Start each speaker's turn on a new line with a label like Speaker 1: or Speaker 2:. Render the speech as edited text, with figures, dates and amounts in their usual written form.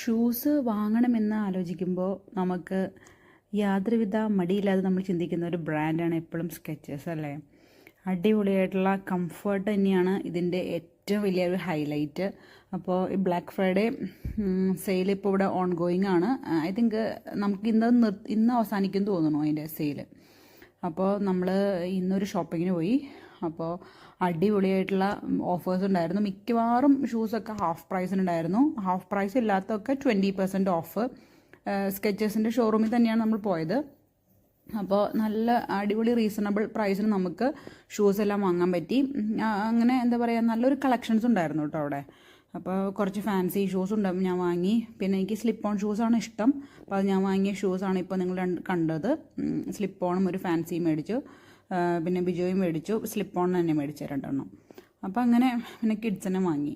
Speaker 1: Shoes വാങ്ങണമെന്ന് ആലോചിക്കുമ്പോൾ നമുക്ക് യാതൊരുവിധ മടിയില്ലാതെ നമ്മൾ ചിന്തിക്കുന്ന ഒരു ബ്രാൻഡാണ് എപ്പോഴും സ്കെച്ചേഴ്സ് അല്ലേ. അടിപൊളിയായിട്ടുള്ള കംഫർട്ട് തന്നെയാണ് ഇതിൻ്റെ ഏറ്റവും വലിയൊരു ഹൈലൈറ്റ്. അപ്പോൾ ഈ ബ്ലാക്ക് ഫ്രൈഡേ സെയിൽ ഇപ്പോൾ ഇവിടെ ഓൺ ഗോയിങ് ആണ്. ഐ തിങ്ക് നമുക്ക് ഇന്ന് അവസാനിക്കും തോന്നുന്നു അതിൻ്റെ സെയിൽ. അപ്പോൾ നമ്മൾ ഇന്നൊരു ഷോപ്പിങ്ങിന് പോയി. അപ്പോൾ അടിപൊളിയായിട്ടുള്ള ഓഫേഴ്സ് ഉണ്ടായിരുന്നു. മിക്കവാറും ഷൂസൊക്കെ ഹാഫ് പ്രൈസിനുണ്ടായിരുന്നു. ഹാഫ് പ്രൈസ് ഇല്ലാത്തതൊക്കെ 20% ഓഫ്. സ്കെച്ചേഴ്സിൻ്റെ ഷോറൂമിൽ തന്നെയാണ് നമ്മൾ പോയത്. അപ്പോൾ നല്ല അടിപൊളി റീസണബിൾ പ്രൈസിന് നമുക്ക് ഷൂസ് എല്ലാം വാങ്ങാൻ പറ്റി. അങ്ങനെ എന്താ പറയുക, നല്ലൊരു കളക്ഷൻസ് ഉണ്ടായിരുന്നു കേട്ടോ അവിടെ. അപ്പോൾ കുറച്ച് ഫാൻസി ഷൂസ് ഉണ്ട് ഞാൻ വാങ്ങി. പിന്നെ എനിക്ക് സ്ലിപ്പ് ഓൺ ഷൂസാണ് ഇഷ്ടം. അപ്പോൾ അത് ഞാൻ വാങ്ങിയ ഷൂസാണ് ഇപ്പോൾ നിങ്ങൾ കണ്ടത്. സ്ലിപ്പ് ഓണും ഒരു ഫാൻസിയും മേടിച്ചു, പിന്നെ ബിജോയും മേടിച്ചു. സ്ലിപ്പ് ഓൺ തന്നെ മേടിച്ചു 2 എണ്ണം. അപ്പോൾ അങ്ങനെ പിന്നെ കിഡ്സിനെ വാങ്ങി.